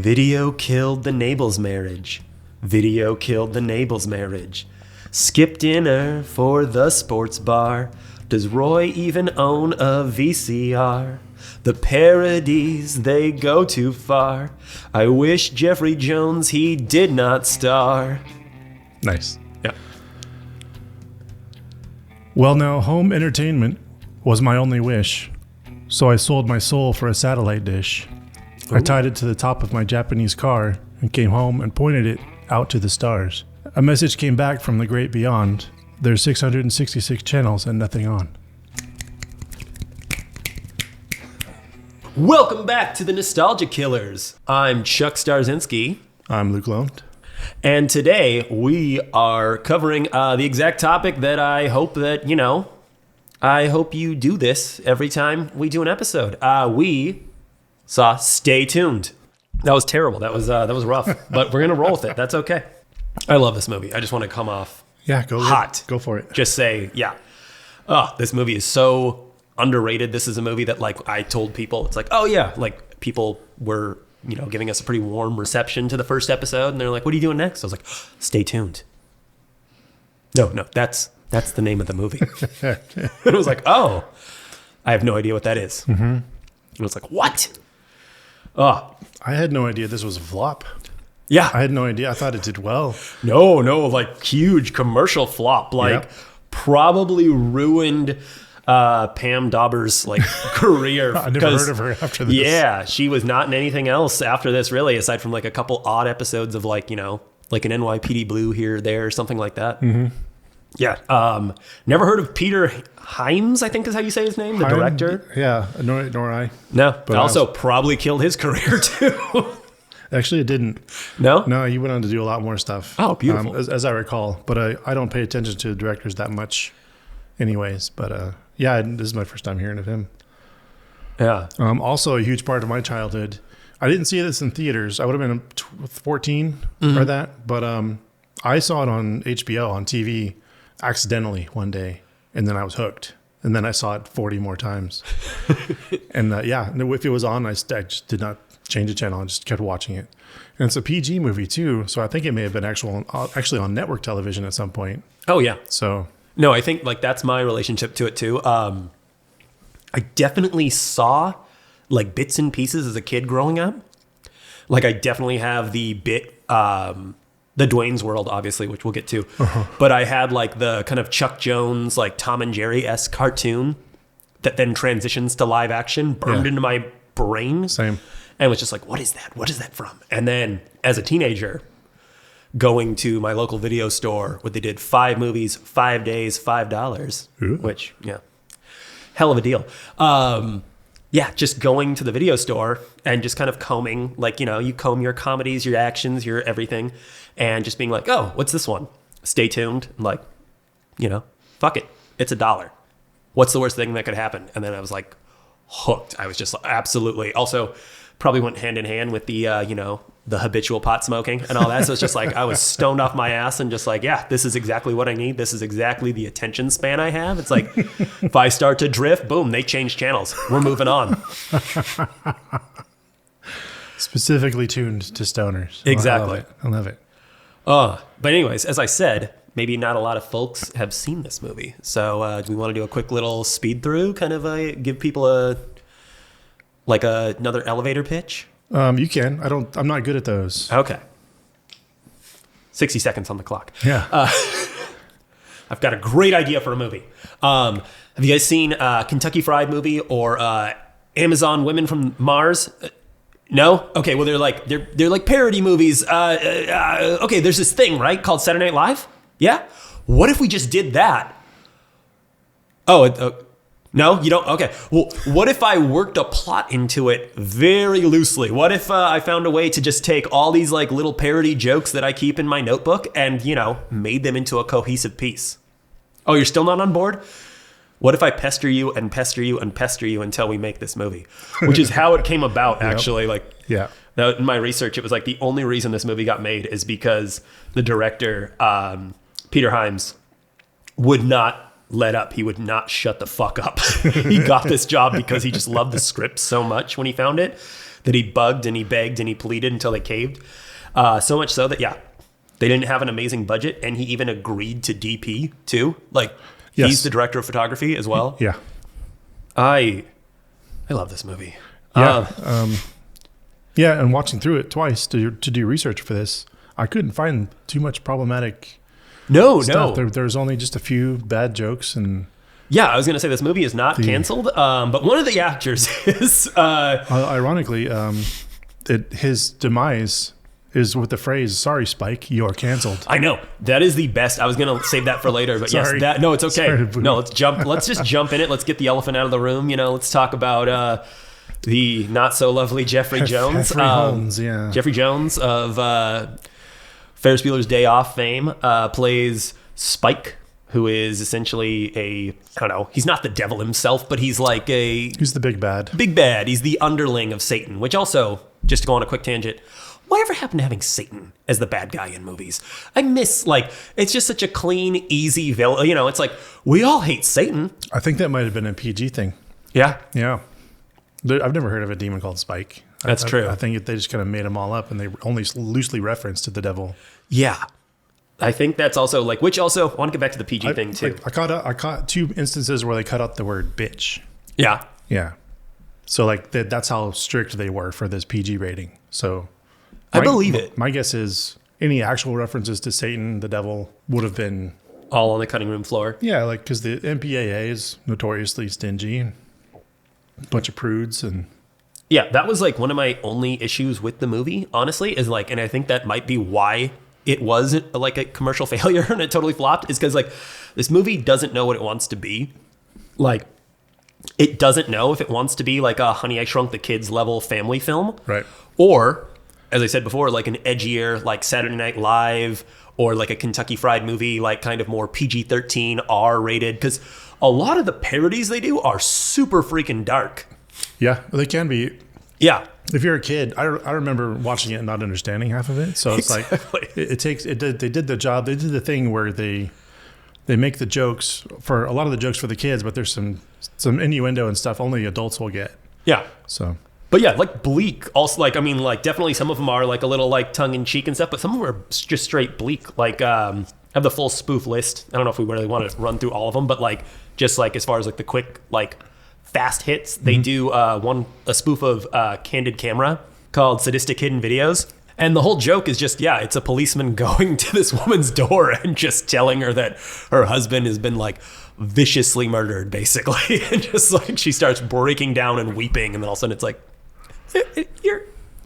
Video killed the Nable's marriage. Video killed the Nable's marriage. Skip dinner for the sports bar. Does Roy even own a VCR? The parodies, they go too far. I wish Jeffrey Jones, he did not star. Nice. Yeah. Well, now, home entertainment was my only wish, so I sold my soul for a satellite dish. Ooh. I tied it to the top of my Japanese car and came home and pointed it out to the stars. A message came back from the great beyond. There's 666 channels and nothing on. Welcome back to the Nostalgia Killers. I'm Chuck Starzinski. I'm Luke Lone. And today we are covering the exact topic that I hope that, I hope you do this every time we do an episode. We saw Stay Tuned. That was terrible. That was rough, but we're going to roll with it. That's okay. I love this movie. I just want to come off hot. Go for it. Just say, yeah. Oh, this movie is so underrated. This is a movie that, like, I told people, it's like, oh yeah, like people were, giving us a pretty warm reception to the first episode, and they're like, what are you doing next? I was like, stay tuned. No, that's the name of the movie. And it was like, oh, I have no idea what that is. Mm-hmm. And it was like, what? Oh, I had no idea this was a flop. Yeah. I had no idea. I thought it did well. No, like huge commercial flop. Like probably ruined Pam Dauber's career. I never heard of her after this. Yeah, she was not in anything else after this, really, aside from like a couple odd episodes of like an NYPD Blue here or there or something like that. Mm-hmm. Yeah. Never heard of Peter Hyams, I think is how you say his name, the director. Yeah, nor I. No, but also probably killed his career too. Actually, it didn't. No, he went on to do a lot more stuff. Oh, beautiful. As I recall, but I don't pay attention to directors that much, anyways. But this is my first time hearing of him. Yeah. Also, a huge part of my childhood. I didn't see this in theaters. I would have been 14 or that, but I saw it on HBO on TV accidentally one day, and then I was hooked. And then I saw it 40 more times. And if it was on, I just did not change the channel. I just kept watching it. And it's a PG movie too, so I think it may have been actually on network television at some point. Oh yeah. So no, I think that's my relationship to it too. I definitely saw like bits and pieces as a kid growing up. Like I definitely have the bit, the Dwayne's World, obviously, which we'll get to. Uh-huh. But I had like the kind of Chuck Jones, like Tom and Jerry-esque cartoon that then transitions to live action, burned into my brain. Same. And was just like, what is that? What is that from? And then as a teenager, going to my local video store where they did 5 movies, 5 days, $5, Ooh. Which, hell of a deal. Just going to the video store and just kind of combing, you comb your comedies, your actions, your everything, and just being like, oh, what's this one? Stay tuned. Like, fuck it. It's $1. What's the worst thing that could happen? And then I was like hooked. I was just absolutely. Also, probably went hand in hand with the, the habitual pot smoking and all that. So it's just like I was stoned off my ass and just like, yeah, this is exactly what I need. This is exactly the attention span I have. It's like if I start to drift, boom, they change channels. We're moving on. Specifically tuned to stoners. Exactly. I love it. But anyways, as I said, maybe not a lot of folks have seen this movie. So do we want to do a quick little speed through, kind of give people another elevator pitch? You can. I'm not good at those. Okay. 60 seconds on the clock. Yeah. I've got a great idea for a movie. Have you guys seen Kentucky Fried Movie or Amazon Women from Mars? No? Okay, well they're like parody movies. Okay, there's this thing, right, called Saturday Night Live? Yeah? What if we just did that? No, you don't? Okay. Well, what if I worked a plot into it very loosely? What if I found a way to just take all these like little parody jokes that I keep in my notebook and, made them into a cohesive piece? Oh, you're still not on board? What if I pester you and pester you and pester you until we make this movie? Which is how it came about, actually. In my research, it was like the only reason this movie got made is because the director, Peter Hyams, would not let up. He would not shut the fuck up. He got this job because he just loved the script so much when he found it that he bugged and he begged and he pleaded until they caved. So much so that, yeah, they didn't have an amazing budget, and he even agreed to DP too. Like, Yes. he's the director of photography as well. Yeah. I love this movie. Yeah. Yeah. And watching through it twice to do research for this, I couldn't find too much problematic stuff. There's only just a few bad jokes and. Yeah, I was going to say this movie is not canceled, but one of the actors is. Ironically, his demise is with the phrase, "Sorry, Spike, you're canceled." I know. That is the best. I was going to save that for later, but Sorry. no, it's okay. Sorry to No, let's just jump in it. Let's get the elephant out of the room. Let's talk about the not so lovely Jeffrey Jones. Jeffrey Holmes, yeah. Jeffrey Jones of Ferris Bueller's Day Off fame plays Spike, who is essentially I don't know, he's not the devil himself, but he's like Who's the big bad? Big bad. He's the underling of Satan, which also, just to go on a quick tangent, whatever happened to having Satan as the bad guy in movies? I miss, it's just such a clean, easy villain. It's like, we all hate Satan. I think that might have been a PG thing. Yeah. Yeah. I've never heard of a demon called Spike. That's true. I think they just kind of made them all up, and they only loosely referenced to the devil. Yeah. I think that's also, which also, I want to get back to the PG thing, too. I caught two instances where they cut out the word bitch. Yeah. Yeah. So, that's how strict they were for this PG rating. So... I believe it. My guess is any actual references to Satan, the devil, would have been... all on the cutting room floor. Yeah, because the MPAA is notoriously stingy. A bunch of prudes and... Yeah, that was one of my only issues with the movie, honestly, is and I think that might be why it was a commercial failure and it totally flopped, is because this movie doesn't know what it wants to be. It doesn't know if it wants to be a Honey, I Shrunk the Kids level family film. Right. Or, as I said before, an edgier, Saturday Night Live, or a Kentucky Fried Movie, kind of more PG-13, R-rated, because a lot of the parodies they do are super freaking dark. Yeah, they can be. Yeah. If you're a kid, I remember watching it and not understanding half of it. So it's Exactly. They did the job. They did the thing where they make the jokes for a lot of the jokes for the kids, but there's some innuendo and stuff only adults will get. Yeah. So. But yeah, bleak. Also, definitely some of them are a little tongue in cheek and stuff, but some of them are just straight bleak. I have the full spoof list. I don't know if we really want to run through all of them, but just as far as the quick fast hits, they do a spoof of Candid Camera called Sadistic Hidden Videos. And the whole joke is just, it's a policeman going to this woman's door and just telling her that her husband has been viciously murdered, basically. And just she starts breaking down and weeping, and then all of a sudden it's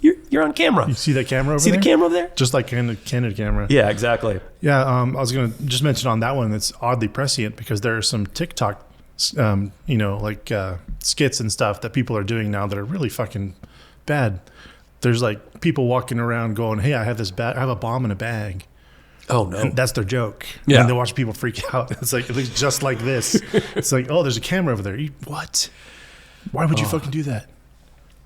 you're on camera. You see that camera over there? See the camera over there? Just like Candid Camera. Yeah, exactly. Yeah, I was going to just mention on that one, it's oddly prescient because there are some TikTok, skits and stuff that people are doing now that are really fucking bad. There's people walking around going, "Hey, I have a bomb in a bag." Oh no, and that's their joke. Yeah, and they watch people freak out. It's it looks just like this. It's oh, there's a camera over there. What? Why would you fucking do that?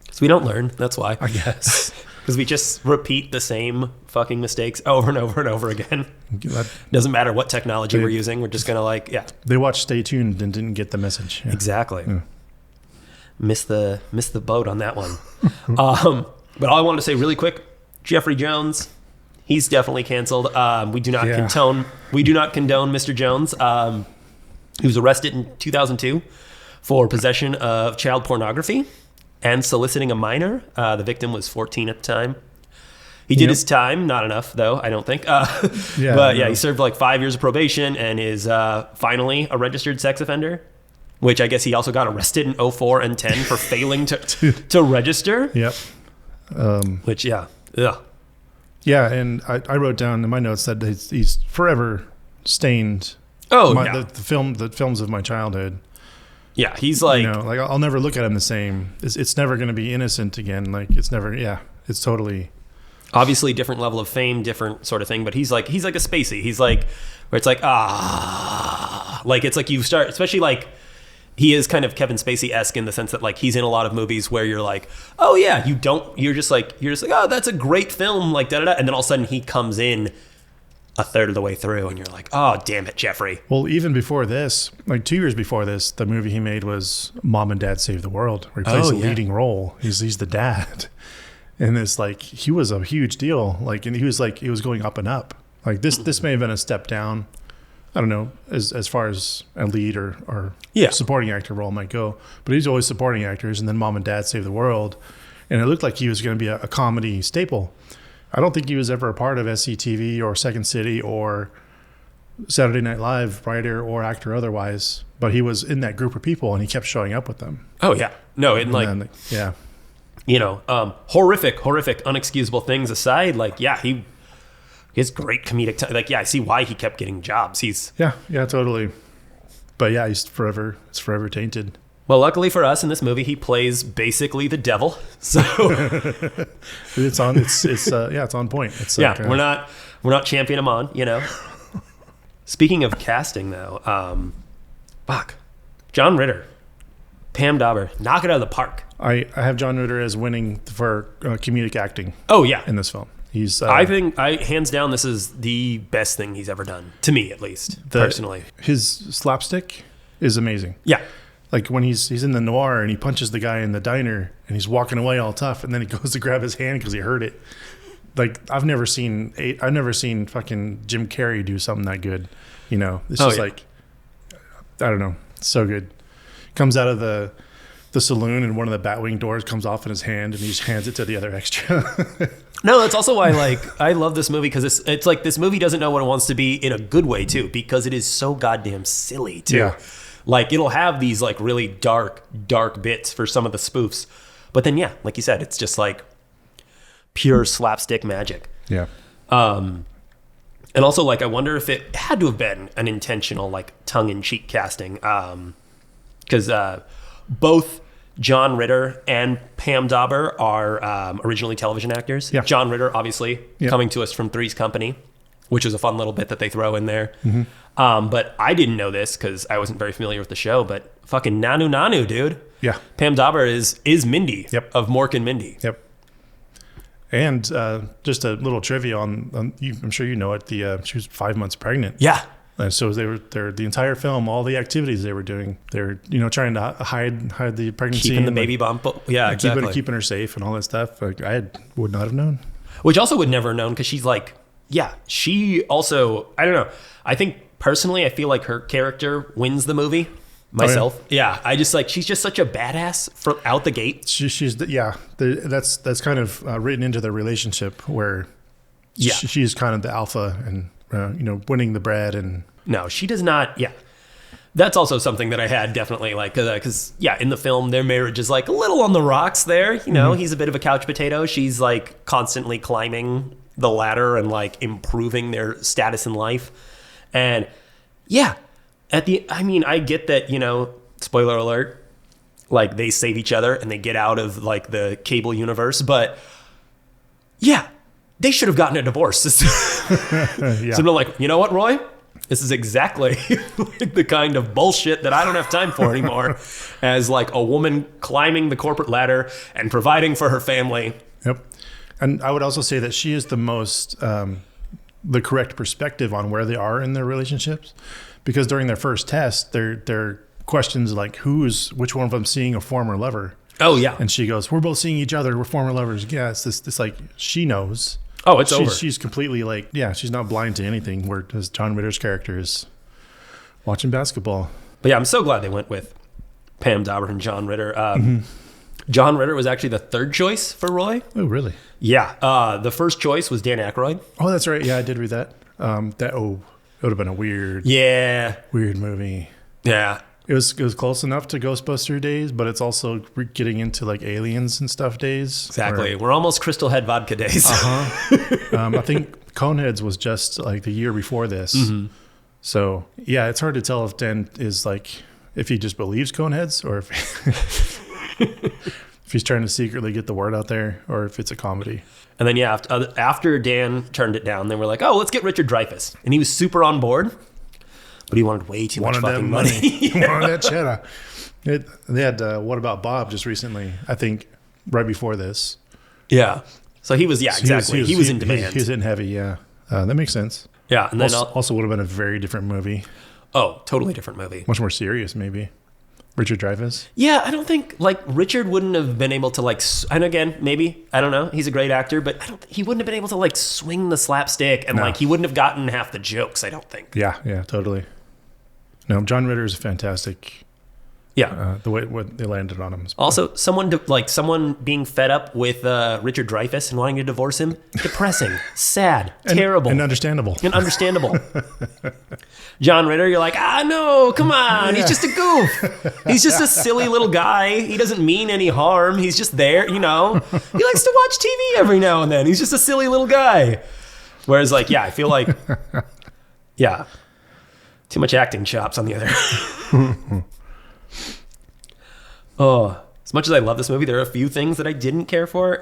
Because we don't learn. That's why. I guess. Because we just repeat the same fucking mistakes over and over and over again. Doesn't matter what technology we're using. We're just going to They watched Stay Tuned and didn't get the message. Yeah. Exactly. Yeah. Missed the boat on that one. But all I wanted to say really quick, Jeffrey Jones, he's definitely canceled. We do not condone Mr. Jones. He was arrested in 2002 for possession of child pornography and soliciting a minor. The victim was 14 at the time. He did his time, not enough though, I don't think. He served 5 years of probation and is finally a registered sex offender, which I guess he also got arrested in 04 and 10 for failing to register. Yep. Which, yeah. Yeah, and I wrote down in my notes that he's forever stained the films of my childhood. Yeah, he's I'll never look at him the same. It's never going to be innocent again. It's never. Yeah, it's totally. Obviously, different level of fame, different sort of thing. But he's like a Spacey. He's where it's it's you start, especially he is kind of Kevin Spacey-esque in the sense that he's in a lot of movies where you're oh yeah, you're just oh, that's a great film, da da da, and then all of a sudden he comes in a third of the way through, and you're like, oh, damn it, Jeffrey. Well, even before this, like 2 years before this, the movie he made was Mom and Dad Save the World, where he plays a leading role. He's the dad. And it's like, he was a huge deal. Like, and he was going up and up. Like this may have been a step down. I don't know, as far as a lead or supporting actor role might go. But he's always supporting actors, and then Mom and Dad Save the World. And it looked like he was going to be a comedy staple. I don't think he was ever a part of SCTV or Second City or Saturday Night Live, writer or actor otherwise. But he was in that group of people, and he kept showing up with them. Oh, yeah. No, and like, yeah. You know, horrific, unexcusable things aside, like, yeah, he has great comedic time. Like, yeah, I see why he kept getting jobs. Yeah, totally. But yeah, it's forever tainted. Well, luckily for us in this movie, he plays basically the devil. So it's on point. It's like, we're not championing him on, you know. Speaking of casting though, John Ritter, Pam Dauber, knock it out of the park. I have John Ritter as winning for comedic acting. Oh yeah, in this film. He's. I think hands down, this is the best thing he's ever done to me, at least personally. His slapstick is amazing. Yeah, like when he's in the noir and he punches the guy in the diner and he's walking away all tough, and then he goes to grab his hand because he hurt it. Like I've never seen fucking Jim Carrey do something that good. You know, it's just like, I don't know, it's so good. Comes out of the saloon and one of the Batwing doors comes off in his hand and he just hands it to the other extra. No, that's also why I love this movie, because it's like this movie doesn't know what it wants to be in a good way too, because it is so goddamn silly too. Yeah. Like it'll have these like really dark bits for some of the spoofs, but then yeah, like you said, it's just like pure slapstick magic. Yeah. And also like I wonder if it had to have been an intentional like tongue-in-cheek casting, because both John Ritter and Pam Dauber are originally television actors. Yeah. John Ritter, obviously, coming to us from Three's Company, which is a fun little bit that they throw in there. Mm-hmm. But I didn't know this because I wasn't very familiar with the show, but fucking Nanu, dude. Yeah. Pam Dauber is Mindy of Mork and Mindy. Yep. And just a little trivia on I'm sure you know it, she was 5 months pregnant. Yeah. And so they're the entire film, all the activities they were doing, they're trying to hide the pregnancy, keeping the baby bump, exactly, keeping her safe and all that stuff. Like would not have known. Which also would never have known, because she's like, she also, I don't know. I think personally, I feel like her character wins the movie myself. Oh, yeah. I just like, she's just such a badass from out the gate. That's kind of written into their relationship where she's kind of the alpha and. Winning the bread and... No, she does not... Yeah. That's also something that I had definitely, like, because, in the film, their marriage is, like, a little on the rocks there. You know, he's a bit of a couch potato. She's, like, constantly climbing the ladder and, like, improving their status in life. And, I get that, spoiler alert, like, they save each other and they get out of, like, the cable universe. But, they should have gotten a divorce. So they're like, you know what, Roy? This is exactly like the kind of bullshit that I don't have time for anymore, as like a woman climbing the corporate ladder and providing for her family. Yep. And I would also say that she is the most, the correct perspective on where they are in their relationships, because during their first test, their questions like, which one of them seeing a former lover? Oh, yeah. And she goes, we're both seeing each other. We're former lovers. Yeah, it's like, she knows. Oh, it's over. She's completely like, she's not blind to anything, whereas John Ritter's character is watching basketball. But I'm so glad they went with Pam Dauber and John Ritter. John Ritter was actually the third choice for Roy. Oh, really? Yeah. The first choice was Dan Aykroyd. Oh, that's right. Yeah, I did read that. It would have been a weird movie. Yeah. It was close enough to Ghostbuster days, but it's also getting into like aliens and stuff days. Exactly. We're almost Crystal Head vodka days. I think Coneheads was just like the year before this. Mm-hmm. So it's hard to tell if Dan is like, if he just believes Coneheads or if he's trying to secretly get the word out there, or if it's a comedy. And then after Dan turned it down, they were like, oh, let's get Richard Dreyfuss. And he was super on board. But he wanted way too much fucking money. He wanted that cheddar. They had What About Bob just recently, I think, right before this. Yeah. So he was, exactly. He was in demand. He was in heavy, yeah. That makes sense. Yeah, and then Also would have been a very different movie. oh, totally different movie. Much more serious, maybe. Richard Dreyfuss. Yeah, I don't think like Richard wouldn't have been able to like. And again, maybe I don't know. He's a great actor, but he wouldn't have been able to like swing the slapstick, and like he wouldn't have gotten half the jokes. I don't think. Yeah, totally. No, John Ritter is fantastic. Yeah, the way what they landed on him. Also, someone being fed up with Richard Dreyfuss and wanting to divorce him, depressing, sad, terrible, and understandable. John Ritter, you're like, no, come on, he's just a goof. He's just a silly little guy. He doesn't mean any harm. He's just there, He likes to watch TV every now and then. He's just a silly little guy. Whereas, like, yeah, I feel like, yeah, too much acting chops on the other. Oh, as much as I love this movie, there are a few things that I didn't care for.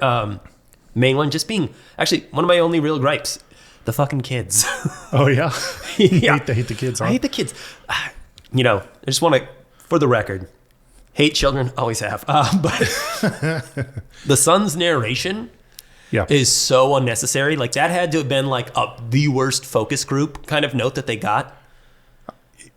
Main one just being actually one of my only real gripes: the fucking kids. Oh yeah, yeah. I hate the kids. Huh? I hate the kids. I just want to, for the record, hate children. Always have. But the son's narration is so unnecessary. Like that had to have been like the worst focus group kind of note that they got.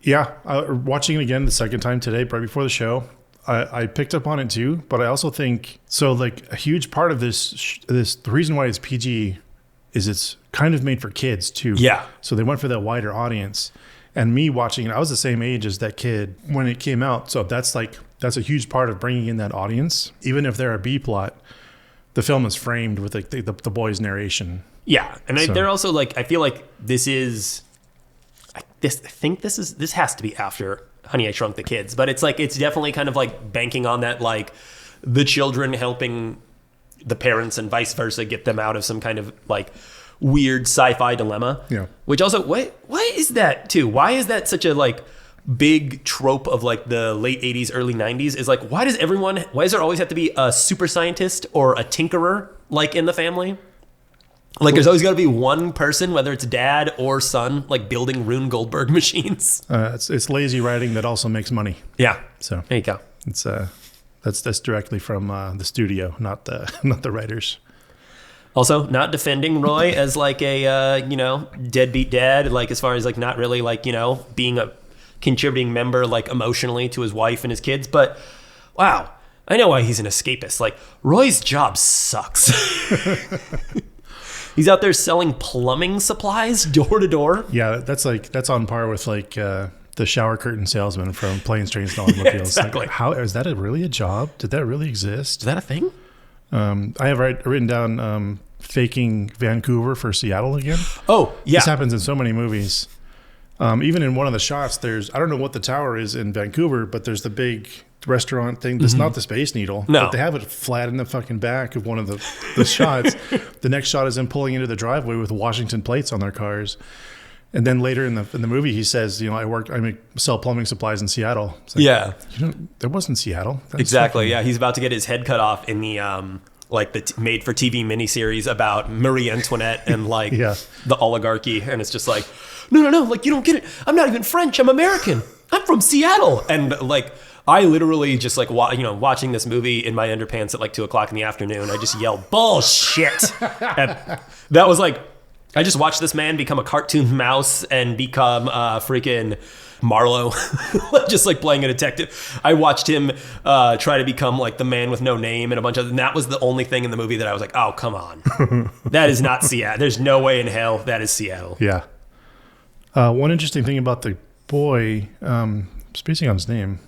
Yeah, watching it again the second time today, right before the show. I picked up on it too, but I also think so. Like a huge part of this, the reason why it's PG is it's kind of made for kids too. Yeah. So they went for that wider audience. And me watching it, I was the same age as that kid when it came out. So that's a huge part of bringing in that audience. Even if they're a B plot, the film is framed with like the boy's narration. Yeah, and they're also like I feel like this has to be after Honey, I Shrunk the Kids, but it's definitely kind of like banking on that, like the children helping the parents and vice versa get them out of some kind of like weird sci-fi dilemma. Yeah. Which also, why is that too? Why is that such a like big trope of like the late 80s, early 90s? Is like, why does there always have to be a super scientist or a tinkerer like in the family? Like, there's always got to be one person, whether it's dad or son, like building Rune Goldberg machines. It's lazy writing that also makes money. Yeah. So there you go. It's that's directly from the studio, not the writers. Also, not defending Roy as like a deadbeat dad, like as far as like not really like being a contributing member like emotionally to his wife and his kids, but wow, I know why he's an escapist. Like Roy's job sucks. He's out there selling plumbing supplies door to door. Yeah, that's on par with like the shower curtain salesman from Planes, Trains, and Automobiles. Yeah, exactly. Like, how is that really a job? Did that really exist? Is that a thing? I have written down faking Vancouver for Seattle again. Oh, yeah. This happens in so many movies. Even in one of the shots, I don't know what the tower is in Vancouver, but there's the big restaurant thing. That's not the Space Needle. No. But they have it flat in the fucking back of one of the shots. The next shot is them pulling into the driveway with Washington plates on their cars. And then later in the movie, he says, I sell plumbing supplies in Seattle. It's like, yeah. That wasn't Seattle. That's exactly. Yeah. He's about to get his head cut off in the, like the made for TV miniseries about Marie Antoinette and like the oligarchy. And it's just like, no. Like, you don't get it. I'm not even French. I'm American. I'm from Seattle. And like, I literally just like, watching this movie in my underpants at like 2:00 in the afternoon. I just yelled bullshit. And that was like, I just watched this man become a cartoon mouse and become freaking Marlowe, just like playing a detective. I watched him try to become like the man with no name and a bunch of, and that was the only thing in the movie that I was like, oh, come on. That is not Seattle. There's no way in hell that is Seattle. Yeah. One interesting thing about the boy, spacing on his name.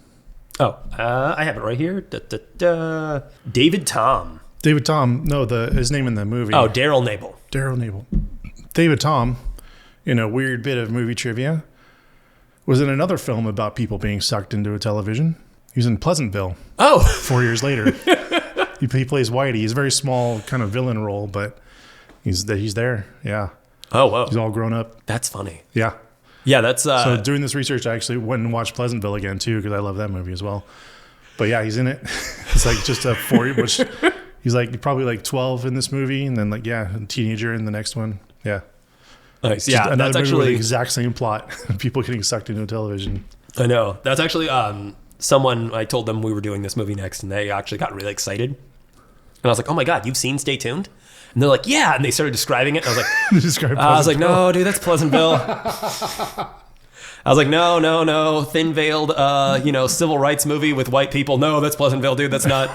Oh, I have it right here. David Tom. David Tom. No, his name in the movie. Oh, Daryl Nabel. Daryl Nabel. David Tom, in a weird bit of movie trivia, was in another film about people being sucked into a television. He was in Pleasantville. Oh. 4 years later. He plays Whitey. He's a very small kind of villain role, but he's there. Yeah. Oh, whoa. He's all grown up. That's funny. Yeah. Yeah, that's... So doing this research, I actually went and watched Pleasantville again, too, because I love that movie as well. But yeah, he's in it. It's like just a 4, which he's like probably like 12 in this movie, and then like, a teenager in the next one. Yeah. Nice. Just yeah, another that's movie actually... with the exact same plot. People getting sucked into a television. I know. That's actually someone, I told them we were doing this movie next, and they actually got really excited. And I was like, oh my God, you've seen Stay Tuned? And they're like, yeah. And they started describing it. And I was like, Describe I was like, Pleasantville. no, dude, that's Pleasantville. I was like, no, thin veiled, civil rights movie with white people. No, that's Pleasantville, dude. That's not.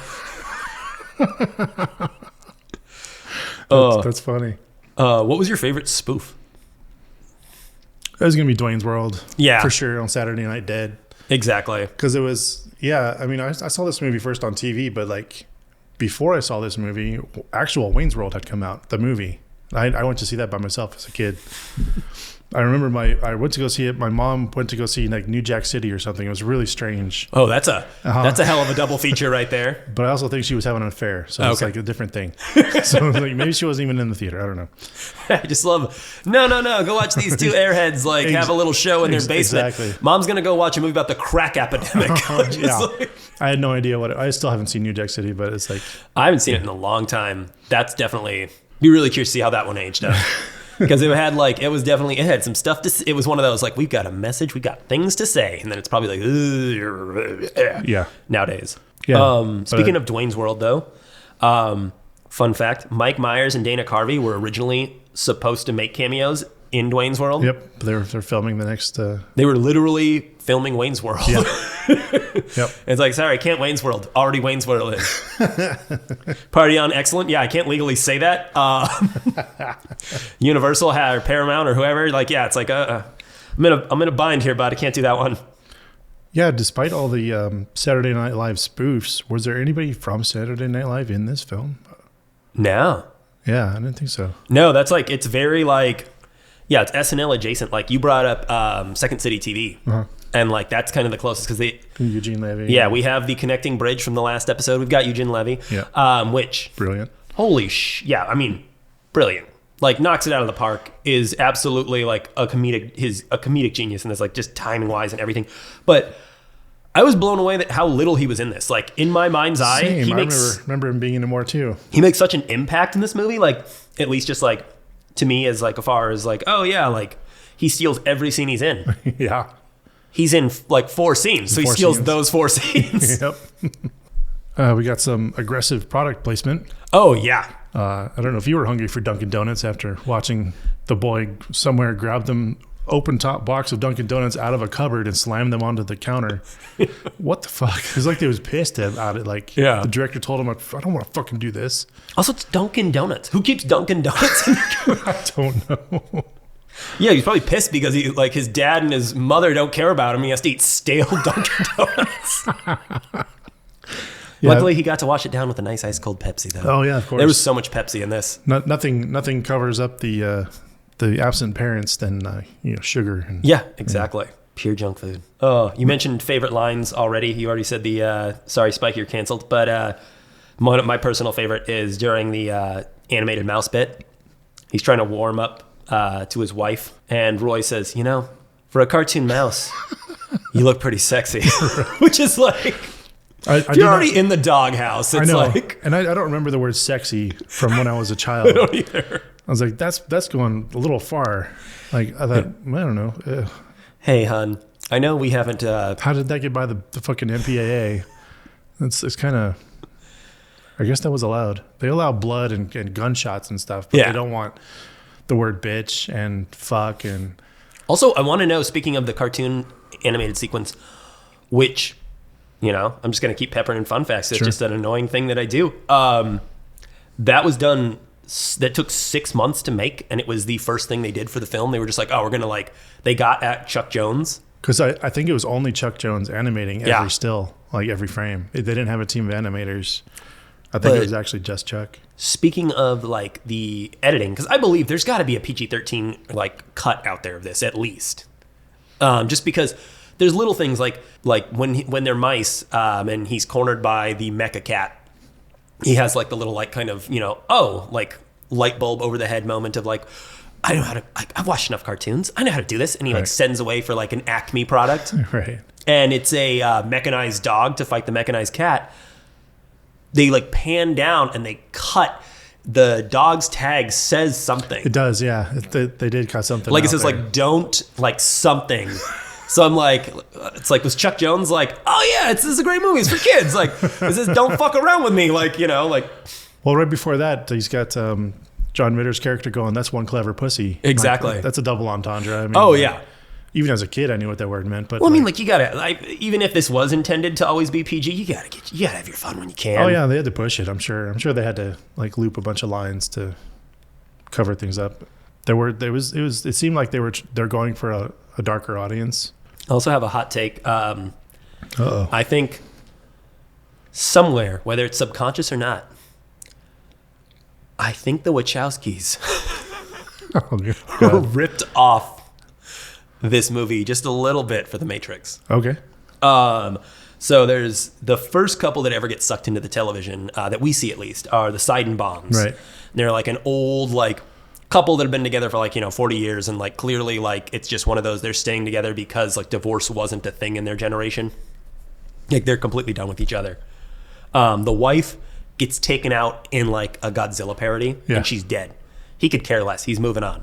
That's funny. What was your favorite spoof? It was gonna be Dwayne's World. Yeah. For sure, on Saturday Night Dead. Exactly. Because it was, I mean, I saw this movie first on TV, but like before I saw this movie, actual Wayne's World had come out, the movie. I went to see that by myself as a kid. I remember I went to go see it. My mom went to go see like New Jack City or something. It was really strange. Oh, that's a hell of a double feature right there. But I also think she was having an affair, so it's like a different thing. So like maybe she wasn't even in the theater. I don't know. I just love no. Go watch these two airheads have a little show in their basement. Exactly. Mom's gonna go watch a movie about the crack epidemic. I had no idea I still haven't seen New Jack City, but it's like I haven't seen it in a long time. That's definitely be really curious to see how that one aged up. Because it had some stuff to. It was one of those like we've got a message, we got things to say, and then it's probably like nowadays. Yeah. Speaking of Dwayne's World, though, fun fact: Mike Myers and Dana Carvey were originally supposed to make cameos in Dwayne's World. Yep, they're filming the next. They were literally filming Wayne's World. Yeah. Yep. It's like, sorry, I can't Wayne's World. Already Wayne's World is. Party on excellent. Yeah, I can't legally say that. Universal or Paramount or whoever. Like, yeah, it's like I'm in a bind here, but I can't do that one. Yeah, despite all the Saturday Night Live spoofs, was there anybody from Saturday Night Live in this film? No. Yeah, I didn't think so. No, that's like it's very like. Yeah, it's SNL adjacent. Like you brought up Second City TV. Uh-huh. And like that's kind of the closest because Eugene Levy. Yeah, we have the connecting bridge from the last episode. We've got Eugene Levy. Yeah. Which brilliant. Holy yeah, I mean, brilliant. Like knocks it out of the park. Is absolutely like a comedic genius in this, like just timing wise and everything. But I was blown away that how little he was in this. Like in my mind's eye, I remember him being in it more too. He makes such an impact in this movie. Like at least just like to me as like afar as like, oh yeah, like he steals every scene he's in. Yeah. He's in like 4 scenes, so he steals those 4 scenes. Yep. We got some aggressive product placement. Oh yeah. I don't know if you were hungry for Dunkin' Donuts after watching the boy somewhere grab them open top box of Dunkin' Donuts out of a cupboard and slam them onto the counter. What the fuck? It was like they was pissed about it. Like the director told him, I don't want to fucking do this. Also, it's Dunkin' Donuts. Who keeps Dunkin' Donuts in the I don't know. Yeah, he's probably pissed because his dad and his mother don't care about him. He has to eat stale Dunkin' Donuts. Luckily, he got to wash it down with a nice ice cold Pepsi, though. Oh yeah, of course. There was so much Pepsi in this. Nothing covers up the absent parents than sugar. Yeah, exactly. Pure junk food. Oh, you mentioned favorite lines already. You already said the sorry, Spike, you're canceled. But one of my personal favorite is during the animated mouse bit. He's trying to warm up to his wife, and Roy says, for a cartoon mouse, you look pretty sexy. Which is like, you're already in the doghouse. It's I know. like, and I don't remember the word sexy from when I was a child. I don't either. I was like, that's going a little far. Like, I thought, I don't know. Ugh. Hey, hon, I know we haven't... How did that get by the fucking MPAA? It's kind of... I guess that was allowed. They allow blood and gunshots and stuff, but they don't want the word bitch and fuck and... Also, I want to know, speaking of the cartoon animated sequence, which, I'm just going to keep peppering in fun facts. It's just an annoying thing that I do. That was done... That took 6 months to make, and it was the first thing they did for the film. They were just like, oh, we're going to they got at Chuck Jones. Because I think it was only Chuck Jones animating every still, like every frame. They didn't have a team of animators. I think it was actually just Chuck. Speaking of the editing, because I believe there's got to be a PG-13 cut out there of this at least. Just because there's little things like when they're mice and he's cornered by the mecha cat. He has the little kind of light bulb over the head moment of I know how to. I've watched enough cartoons. I know how to do this, and he sends away for an Acme product, right? And it's a mechanized dog to fight the mechanized cat. They pan down and they cut the dog's tag says something. It does, yeah. They did cut something. It says don't something. So I'm it's was Chuck Jones oh yeah, this is a great movie. It's for kids. It says don't fuck around with me. Well, right before that, he's got John Ritter's character going, "That's one clever pussy." Exactly. Like, that's a double entendre. I mean, Oh, yeah. Even as a kid, I knew what that word meant. But Well, I mean, like, you gotta, like, even if this was intended to always be PG, you gotta have your fun when you can. oh yeah, they had to push it. I'm sure they had to like loop a bunch of lines to cover things up. It seemed like they're going for a darker audience. I also have a hot take. Uh-oh. I think somewhere, whether it's subconscious or not, I think the Wachowskis Oh, God. ripped off this movie just a little bit for The Matrix. Okay. So there's the first couple that ever get sucked into the television, that we see at least, are the Seidenbaums. Right. They're like an old, like, couple that have been together for, like, 40 years, and, like, clearly, like, it's just one of those, they're staying together because, like, divorce wasn't a thing in their generation. Like, they're completely done with each other. The wife gets taken out in, like, a Godzilla parody, and she's dead. He could care less. He's moving on.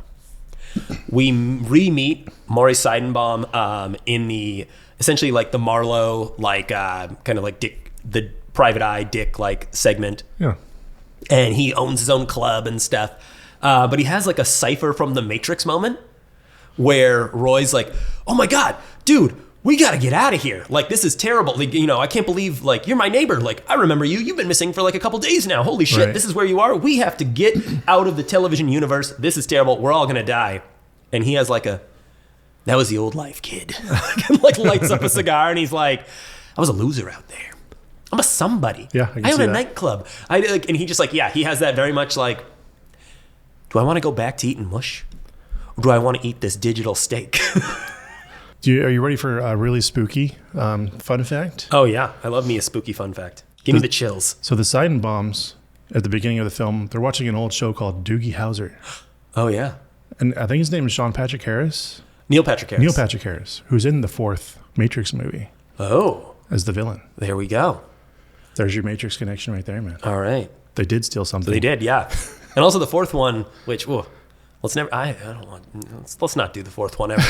We re-meet Maury Seidenbaum in the, essentially, like, the Marlowe, like, kind of like Dick, the Private Eye Dick, like, segment. Yeah. And he owns his own club and stuff. But he has, like, a cipher from the Matrix moment where Roy's like, "Oh my God, dude, we got to get out of here. Like, this is terrible. Like, I can't believe, like, you're my neighbor. Like, I remember you. You've been missing for, like, a couple days now. Holy shit, Right. This is where you are. We have to get out of the television universe. This is terrible. We're all going to die." And he has, like, that was the old life, kid. And, like, lights up a cigar, and he's like, "I was a loser out there. I'm a somebody. Yeah, I can I own see a that. nightclub." And he just, like, yeah, he has that very much, like, do I want to go back to eating mush? Or do I want to eat this digital steak? Are you ready for a really spooky fun fact? Oh, yeah. I love me a spooky fun fact. Give me the chills. So the Seidenbaums, at the beginning of the film, they're watching an old show called Doogie Howser. Oh, yeah. And I think his name is Sean Patrick Harris. Neil Patrick Harris. Neil Patrick Harris, who's in the fourth Matrix movie Oh, as the villain. there we go. There's your Matrix connection right there, man. All right. They did steal something. They did, yeah. And also the fourth one, which, let's never, I don't want, let's not do the fourth one ever.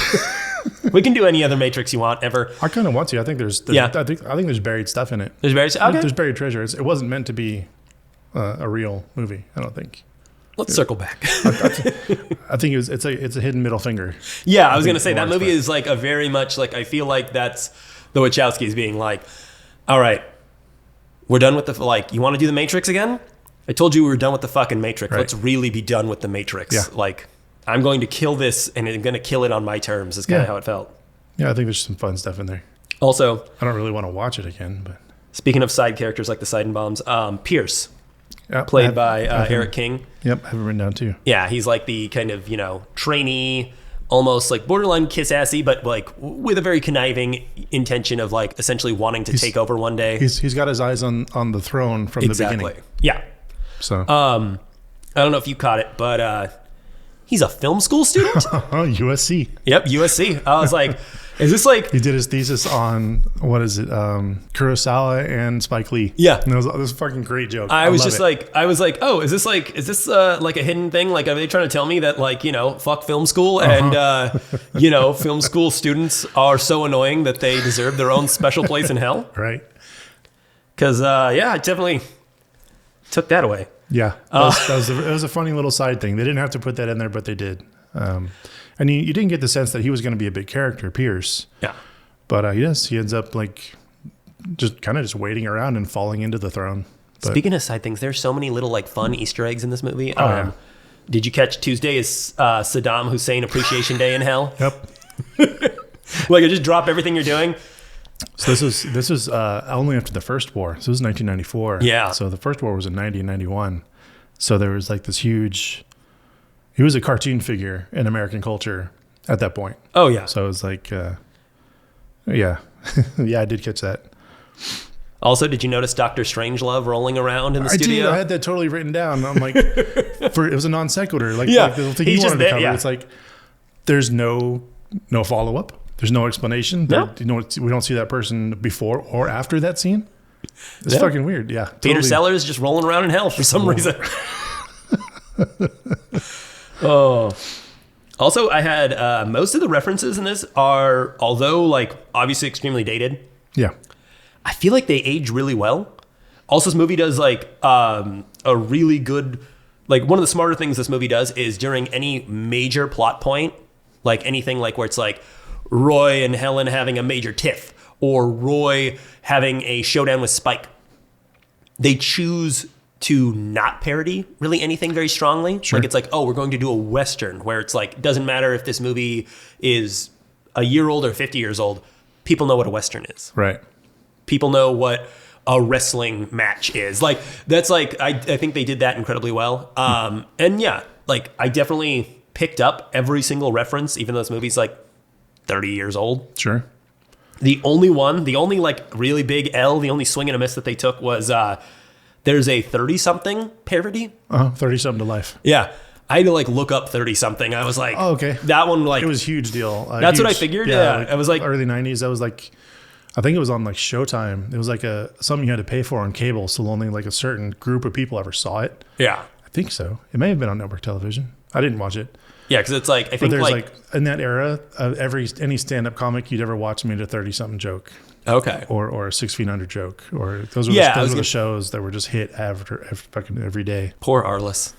We can do any other Matrix you want ever. I kind of want to. I think there's Yeah. I think there's buried stuff in it. There's very, okay. There's buried treasure. It wasn't meant to be a real movie, I don't think. Let's circle back. I think it's a hidden middle finger. Yeah, I was think going to say, that more movie is like a very much, like, I feel like that's the Wachowskis being like, all right, we're done with the, like, you want to do the Matrix again? I told you we were done with the fucking Matrix. Right. Let's really be done with the Matrix. Yeah. Like, I'm going to kill this, and I'm going to kill it on my terms, is kind of Yeah. how it felt. Yeah, I think there's some fun stuff in there. Also, I don't really want to watch it again, but speaking of side characters like the Seidenbaums, Pierce, yeah, played by Eric King. Yep, I have it written down too. Yeah, he's like the kind of, trainee, almost like borderline kiss-assy, but like with a very conniving intention of like essentially wanting to take over one day. He's got his eyes on the throne from the beginning. Yeah. So I don't know if you caught it, but he's a film school student. USC. Yep, USC. I was like, is this like... He did his thesis on, what is it, Kurosawa and Spike Lee. Yeah. And it was a fucking great joke. I was love just it. like, oh, is this like a hidden thing? Like, are they trying to tell me that, like, fuck film school and, film school students are so annoying that they deserve their own special place in hell? Right. Because, I definitely took that away. Yeah. That was a funny little side thing. They didn't have to put that in there, but they did. And you didn't get the sense that he was going to be a big character, Pierce. Yeah. But he ends up like just waiting around and falling into the throne. But, Speaking of side things, there's so many little like fun Easter eggs in this movie. Yeah. Did you catch Tuesday is Saddam Hussein Appreciation Day in hell? Yep. Like, just drop everything you're doing. So this was only after the first war. So this was 1994. Yeah. So the first war was in 90 and 91. So there was like this huge. He was a cartoon figure in American culture at that point. Oh yeah. So it was like, yeah, I did catch that. Also, did you notice Dr. Strangelove rolling around in the I studio? did. I had that totally written down. I'm like, it was a non sequitur. Like, Yeah. like the thing He's you just wanted to there, cover. yeah. It's like there's no follow up. There's no explanation. No. We don't see that person before or after that scene. It's Yeah. fucking weird. Yeah. Peter totally. Sellers just rolling around in hell for some reason. Oh. Also, I had most of the references in this are, although like obviously extremely dated, Yeah. I feel like they age really well. Also, this movie does like a really good, like one of the smarter things this movie does is during any major plot point, like anything like where it's like Roy and Helen having a major tiff or Roy having a showdown with Spike, they choose to not parody really anything very strongly. Sure. Like it's like, oh, we're going to do a Western where it's like, it doesn't matter if this movie is a year old or 50 years old. People know what a Western is. Right. People know what a wrestling match is. Like, that's like, I think they did that incredibly well. And yeah, like I definitely picked up every single reference, even though this movie's like 30 years old. Sure. The only like really big L, the only swing and a miss that they took was there's a 30-something parody. 30-something to life. Yeah. I had to like look up 30-something. I was like, Oh, okay. That one, like, It was a huge deal. That's what I figured. Yeah. Like I was like, early 90s. That was like, I think it was on like Showtime. It was like something you had to pay for on cable. So only like a certain group of people ever saw it. yeah. I think so. It may have been on network television. I didn't watch it. Yeah. Cause it's like, I But think there's like, in that era, any stand-up comic you'd ever watch made a 30-something joke. okay. Or a 6 Feet Under joke. Or those were, the shows that were just hit fucking every day. Poor Arliss.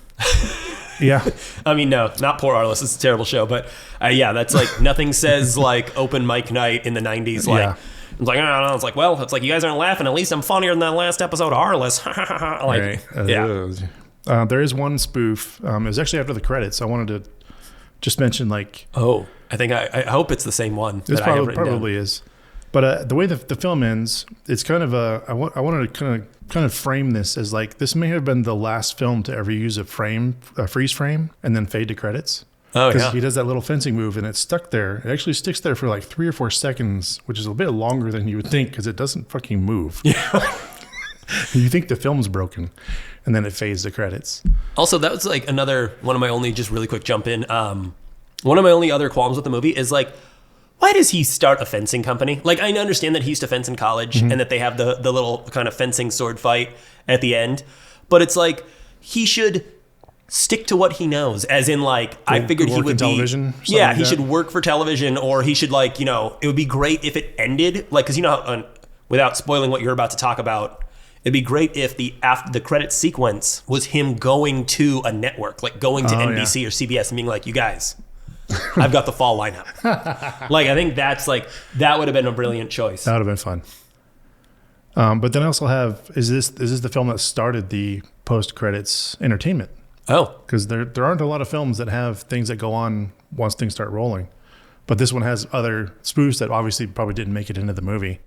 Yeah. I mean, no, not Poor Arliss. It's a terrible show, but yeah, that's like nothing says like open mic night in the 90s. Like, Yeah. it's like, I don't know. It's like, well, it's like you guys aren't laughing. At least I'm funnier than that last episode of Arliss. Like, yeah. There is one spoof. It was actually after the credits. I wanted to just mention like. Oh, I think I hope it's the same one. This probably is. But the way the film ends, it's kind of I wanted to kind of frame this as like this may have been the last film to ever use a freeze frame, and then fade to credits. Oh, Because yeah. he does that little fencing move, and it's stuck there. It actually sticks there for like 3 or 4 seconds, which is a bit longer than you would think because it doesn't fucking move. Yeah. You think the film's broken, and then it fades to credits. Also, that was like another one of my only just really quick jump in. One of my only other qualms with the movie is like, why does he start a fencing company? Like, I understand that he used to fence in college and that they have the little kind of fencing sword fight at the end. But it's like, he should stick to what he knows. As in, like, I figured he would be... television? Yeah, he should work for television, or he should, like, you know, it would be great if it ended. Like, because, you know, without spoiling what you're about to talk about, it'd be great if after the credit sequence was him going to a network, like going to NBC or CBS and being like, you guys... I've got the fall lineup. Like, I think that's like, that would have been a brilliant choice. That would have been fun. But then I also have, is this the film that started the post-credits entertainment? Oh. Because there aren't a lot of films that have things that go on once things start rolling. But this one has other spoofs that obviously probably didn't make it into the movie.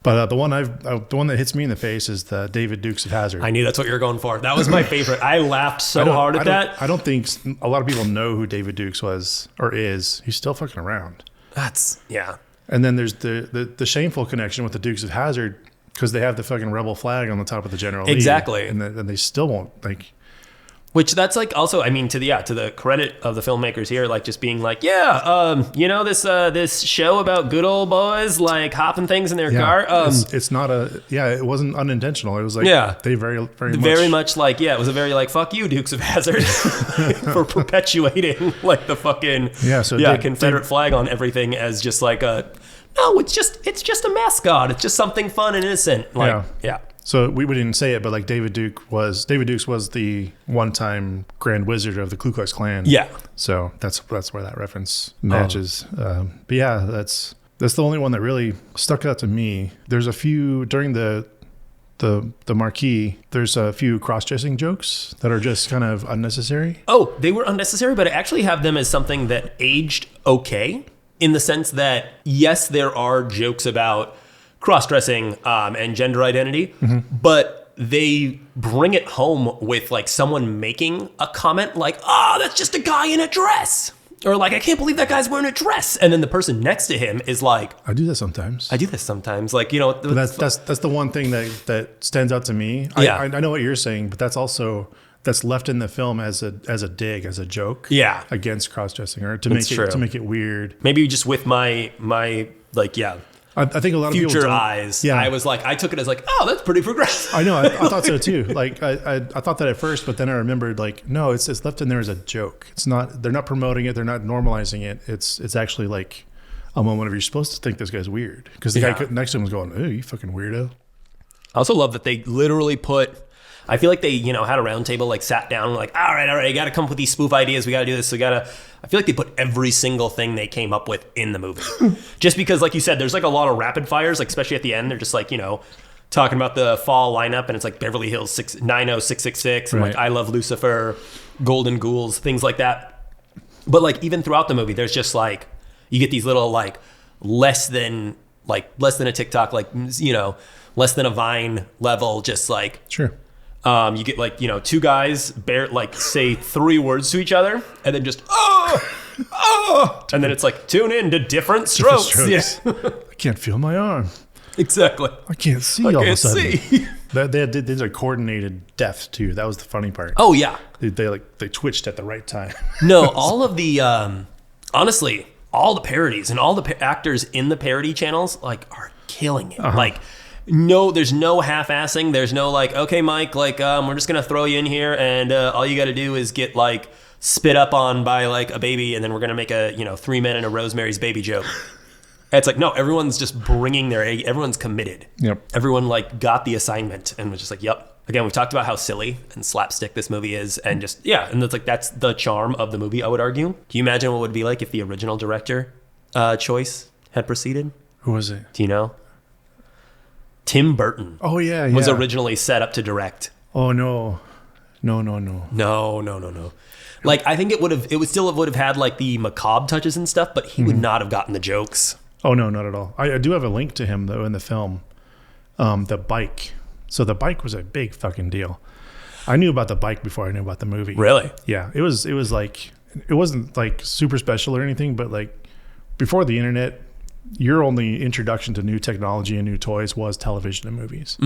But the one that hits me in the face is the David Dukes of Hazzard. I knew that's what you were going for. That was my favorite. I laughed so hard at that. I don't think a lot of people know who David Dukes was or is. He's still fucking around. Yeah. And then there's the shameful connection with the Dukes of Hazzard because they have the fucking rebel flag on the top of the General Lee. Exactly. And they still won't, like... Which that's like also, I mean, to the credit of the filmmakers here, like just being like, yeah, you know, this show about good old boys like hopping things in their car. It's not it wasn't unintentional. It was like, they very much like, it was a very like, fuck you, Dukes of Hazzard, for perpetuating like the fucking Confederate flag on everything as just like no, it's just a mascot. It's just something fun and innocent. Like, yeah. So we didn't say it, but like David Dukes was the one-time Grand Wizard of the Ku Klux Klan. Yeah. So that's where that reference matches. But yeah, that's the only one that really stuck out to me. There's a few during the marquee. There's a few cross-dressing jokes that are just kind of unnecessary. Oh, they were unnecessary, but I actually have them as something that aged okay in the sense that yes, there are jokes about cross-dressing and gender identity, but they bring it home with like someone making a comment like, that's just a guy in a dress. Or like, I can't believe that guy's wearing a dress. And then the person next to him is like, I do that sometimes. Like, you know. But that's the one thing that stands out to me. Yeah. I know what you're saying, but that's also, that's left in the film as a dig, as a joke. Yeah. Against cross-dressing or to make it weird. Maybe just with my like, I think a lot of future people eyes. Yeah. I was like, I took it as like, oh, that's pretty progressive. I know. I thought so too. Like I thought that at first, but then I remembered like, no, it's left in there as a joke. It's not. They're not promoting it. They're not normalizing it. It's actually like a moment where you're supposed to think this guy's weird because the guy next to him was going, "Oh, you fucking weirdo." I also love that they literally put. I feel like they, you know, had a round table, like sat down, like, all right, you got to come up with these spoof ideas. We got to do this. I feel like they put every single thing they came up with in the movie. Just because, like you said, there's like a lot of rapid fires, like especially at the end. They're just like, you know, talking about the fall lineup, and it's like Beverly Hills 90666, and like I Love Lucifer, Golden Ghouls, things like that. But like even throughout the movie, there's just like, you get these little like less than a TikTok, like, you know, less than a Vine level, just like, Sure. You get like, you know, two guys say 3 words to each other, and then just and then it's like, tune in to different strokes. Yeah. I can't feel my arm. Exactly. I can't see all of a sudden. They did a coordinated death too. That was the funny part. Oh yeah. They twitched at the right time. No, all of the honestly, all the parodies and all the actors in the parody channels like are killing it. Like, no, there's no half-assing. There's no like, okay, Mike, like we're just gonna throw you in here, and all you got to do is get like spit up on by like a baby, and then we're gonna make a, you know, 3 Men and a Rosemary's Baby joke. It's like, no, everyone's just bringing everyone's committed. Yep. Everyone like got the assignment and was just like, yep. Again, we've talked about how silly and slapstick this movie is, and just, yeah, and it's like, that's the charm of the movie, I would argue. Can you imagine what it would be like if the original director choice had proceeded? Who was it? Do you know? Tim Burton. Oh yeah, was originally set up to direct. Oh no. No. Like, I think it would have had like the macabre touches and stuff, but he would not have gotten the jokes. Oh no, not at all. I do have a link to him though in the film. The bike. So the bike was a big fucking deal. I knew about the bike before I knew about the movie. Really? Yeah. It was like, it wasn't like super special or anything, but like before the internet, your only introduction to new technology and new toys was television and movies.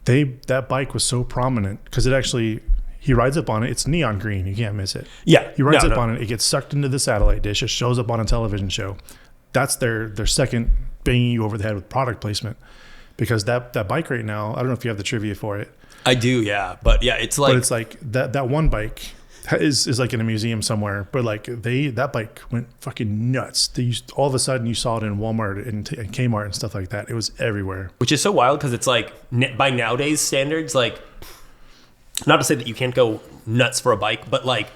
That bike was so prominent because it actually, he rides up on it. It's neon green. You can't miss it. Yeah. He rides up on it. It gets sucked into the satellite dish. It shows up on a television show. That's their second banging you over the head with product placement. Because that bike right now, I don't know if you have the trivia for it. I do, yeah. But yeah, it's like... But it's like that one bike is like in a museum somewhere. But like that bike went fucking nuts. All of a sudden you saw it in Walmart and Kmart and stuff like that. It was everywhere. Which is so wild because it's like, by nowadays standards, like, not to say that you can't go nuts for a bike, but like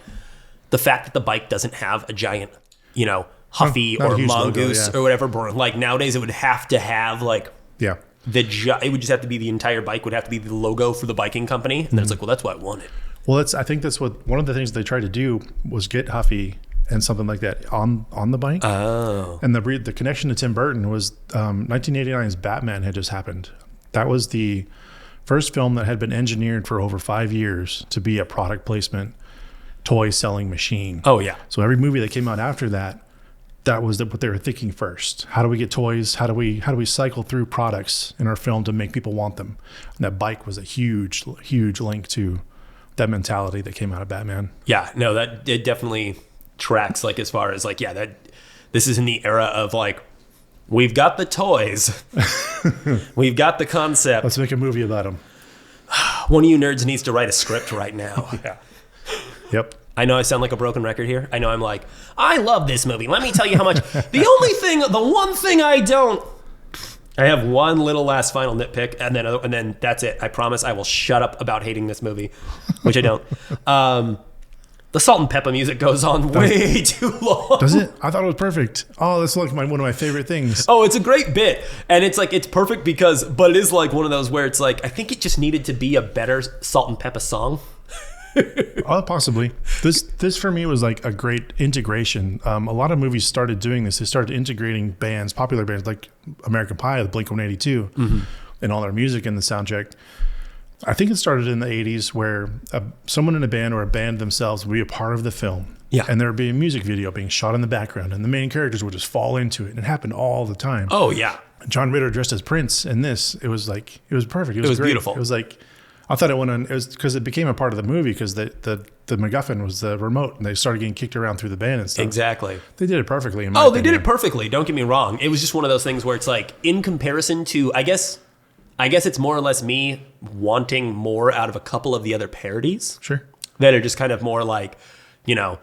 the fact that the bike doesn't have a giant, you know, Huffy or Mongoose or whatever, like nowadays it would have to have like... Yeah. It would just have to be the entire bike would have to be the logo for the biking company, and then it's like, well, that's what I wanted. Well, I think that's what one of the things they tried to do was get Huffy and something like that on the bike. Oh, and the connection to Tim Burton was 1989's Batman had just happened. That was the first film that had been engineered for over 5 years to be a product placement toy selling machine. Oh yeah. So every movie that came out after that was what they were thinking first. How do we get toys? How do we cycle through products in our film to make people want them? And that bike was a huge link to that mentality that came out of Batman. Yeah, no, that it definitely tracks. Like as far as like, yeah, that this is in the era of like, we've got the toys, we've got the concept. Let's make a movie about them. One of you nerds needs to write a script right now. Yeah. Yep. I know I sound like a broken record here. I know I'm like, I love this movie. Let me tell you how much. The one thing I don't. I have one little last final nitpick, and then that's it. I promise I will shut up about hating this movie, which I don't. The salt and pepper music goes on way too long. Does it? I thought it was perfect. Oh, that's like one of my favorite things. Oh, it's a great bit, and it's like it's perfect but it is like one of those where it's like I think it just needed to be a better salt and pepper song. Oh, possibly. This for me was like a great integration. A lot of movies started doing this. They started integrating bands, popular bands like American Pie, the Blink-182, and all their music in the soundtrack. I think it started in the 80s where someone in a band or a band themselves would be a part of the film. Yeah. And there would be a music video being shot in the background, and the main characters would just fall into it. And it happened all the time. Oh, yeah. John Ritter dressed as Prince in this. It was perfect. It was great. Beautiful. It was like... I thought it went on. It was because it became a part of the movie because the MacGuffin was the remote, and they started getting kicked around through the band and stuff. Exactly. They did it perfectly. They did it perfectly. Don't get me wrong. It was just one of those things where it's like, in comparison to, I guess it's more or less me wanting more out of a couple of the other parodies. Sure. That are just kind of more like, you know,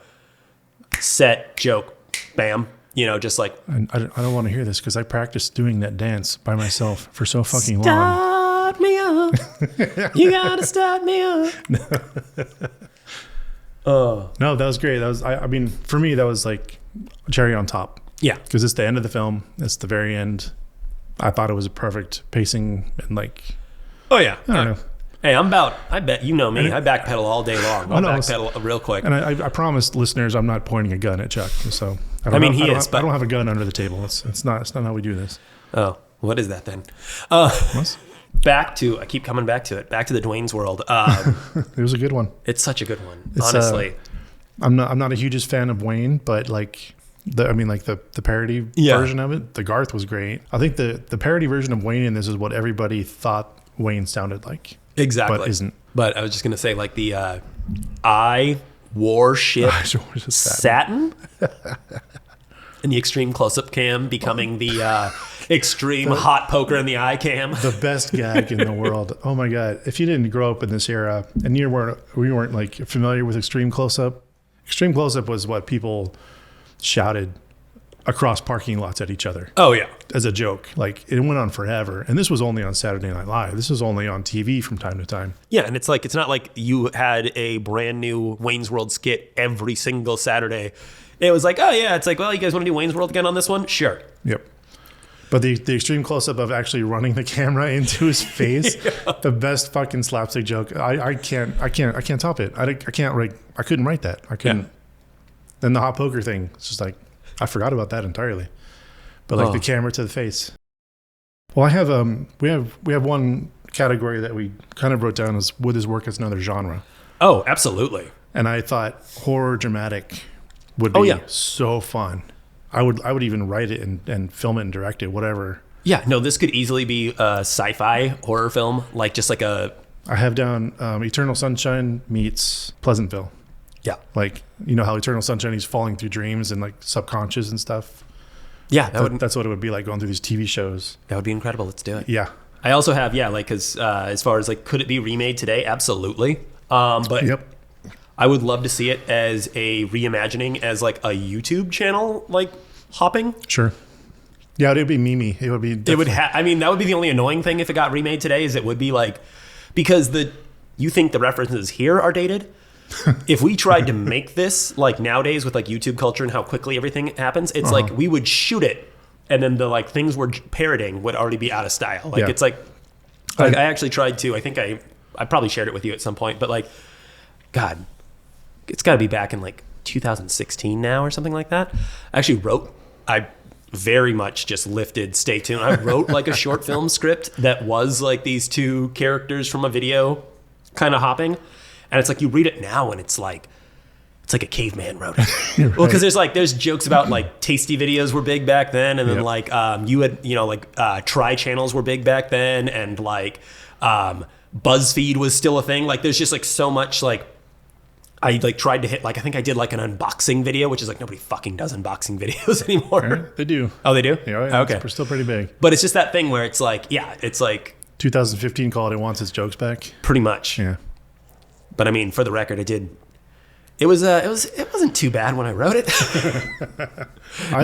set, joke, bam. You know, just like. I don't want to hear this because I practiced doing that dance by myself for so fucking long. Start me up. You gotta start me up. No, that was great. That was, I mean, for me, that was like cherry on top. Yeah. Because it's the end of the film. It's the very end. I thought it was a perfect pacing and like, Oh yeah. I don't know. Hey, I bet you know me. I backpedal all day long. I'll backpedal real quick. And I promised listeners I'm not pointing a gun at Chuck. So I don't have a gun under the table. It's not how we do this. Oh, what is that then? What? Back to, I keep coming back to it. Back to the Dwayne's World. It was a good one. It's such a good one, It's, honestly. I'm not a hugest fan of Wayne, but like the parody version of it, the Garth was great. I think the parody version of Wayne in this is what everybody thought Wayne sounded like. Exactly. But isn't. But I was just going to say, like, the I Warship Satin and the extreme close-up cam becoming the extreme hot poker in the eye cam. The best gag in the world. Oh my God. If you didn't grow up in this era and we weren't like familiar with extreme close-up was what people shouted across parking lots at each other. Oh, yeah. As a joke. Like, it went on forever. And this was only on Saturday Night Live. This was only on TV from time to time. Yeah, and it's not like you had a brand new Wayne's World skit every single Saturday. It was like, oh yeah, it's like, well, you guys want to do Wayne's World again on this one? Sure. Yep. But the extreme close-up of actually running the camera into his face, the best fucking slapstick joke. I can't top it. I couldn't write that. I couldn't. Yeah. Then the hot poker thing, it's just like, I forgot about that entirely. But like the camera to the face. Well, I have we have one category that we kind of wrote down as would his work as another genre. Oh, absolutely. And I thought horror dramatic would be so fun. I would even write it and film it and direct it, whatever. Yeah, no, this could easily be a sci-fi horror film, like just like a. I have down Eternal Sunshine meets Pleasantville. Yeah. Like, you know how Eternal Sunshine, he's falling through dreams and like subconscious and stuff. Yeah. That's what it would be like going through these TV shows. That would be incredible. Let's do it. Yeah. I also have, because as far as like, could it be remade today? Absolutely. But yep. I would love to see it as a reimagining as like a YouTube channel, like hopping. Sure. Yeah, it would be Mimi. It would be. Definitely. It would I mean, that would be the only annoying thing if it got remade today is it would be like, because you think the references here are dated. If we tried to make this like nowadays with like YouTube culture and how quickly everything happens, it's like we would shoot it and then the like things we're parroting would already be out of style. Like it's like I actually tried to, I think I probably shared it with you at some point, but like, God, it's got to be back in like 2016 now or something like that. I very much just lifted, stay tuned. I wrote like a short film script that was like these two characters from a video kind of hopping. And it's like you read it now and it's like a caveman wrote it. Right. Well, because there's jokes about like tasty videos were big back then, and then like you had try channels were big back then, and like BuzzFeed was still a thing. Like there's just like so much like I like tried to hit like I think I did like an unboxing video, which is like nobody fucking does unboxing videos anymore. Right. They do. Oh, they do? Yeah. Okay. We're still pretty big. But it's just that thing where it's like it's like 2015 called It Wants Its Jokes Back. Pretty much. Yeah. But I mean, for the record, it wasn't too bad when I wrote it. I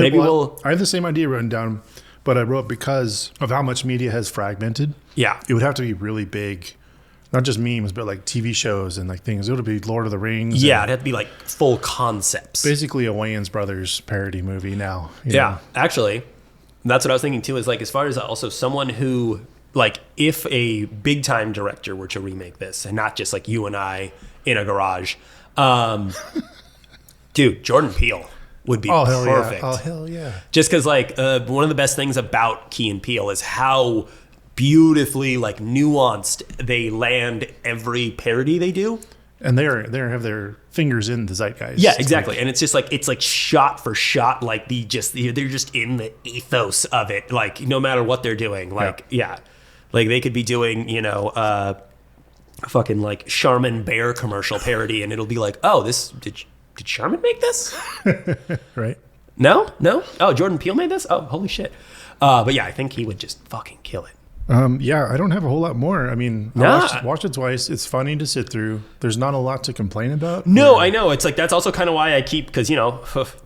have the same idea written down, but I wrote because of how much media has fragmented. Yeah. It would have to be really big, not just memes, but like TV shows and like things. It would be Lord of the Rings. Yeah, it'd have to be like full concepts. Basically a Wayans Brothers parody movie now. Yeah, actually, that's what I was thinking too, is like as far as also someone who, like if a big time director were to remake this and not just like you and I in a garage, dude, Jordan Peele would be perfect. Yeah. Oh, hell yeah. Just because like one of the best things about Key and Peele is how beautifully like nuanced they land every parody they do. And they have their fingers in the zeitgeist. Yeah, exactly. Like, and it's just like it's like shot for shot, like they're just in the ethos of it. Like no matter what they're doing, like yeah. Like they could be doing, fucking like Charmin Bear commercial parody, and it'll be like, oh, this did Charmin make this? Right? No. Oh, Jordan Peele made this? Oh, holy shit! But yeah, I think he would just fucking kill it. Yeah, I don't have a whole lot more. I mean, Nah. I watched it twice. It's funny to sit through. There's not a lot to complain about. No, I know. It's like that's also kind of why I keep, because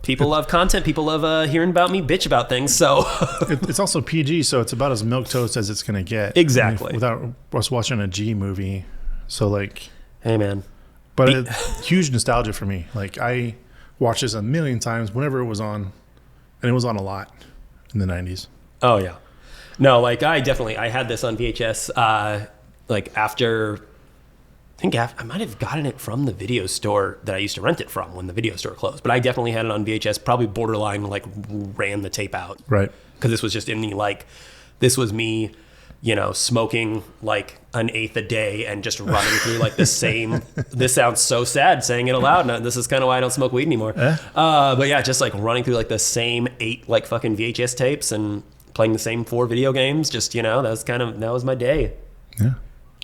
people love content. People love hearing about me bitch about things. So It's also PG, so it's about as milquetoast as it's going to get. Exactly. I mean, without us watching a G movie. So like, hey man, but huge nostalgia for me. Like I watched this a million times whenever it was on, and it was on a lot in the 90s. oh yeah, no, like I had this on VHS. Like after, I might have gotten it from the video store that I used to rent it from when the video store closed. But I definitely had it on VHS. Probably borderline like ran the tape out. Right. Because this was just in me like, this was me, smoking like an eighth a day and just running through like the same. This sounds so sad saying it aloud. And this is kind of why I don't smoke weed anymore. But yeah, just like running through like the same 8 like fucking VHS tapes and playing the same 4 video games. Just that was my day. Yeah.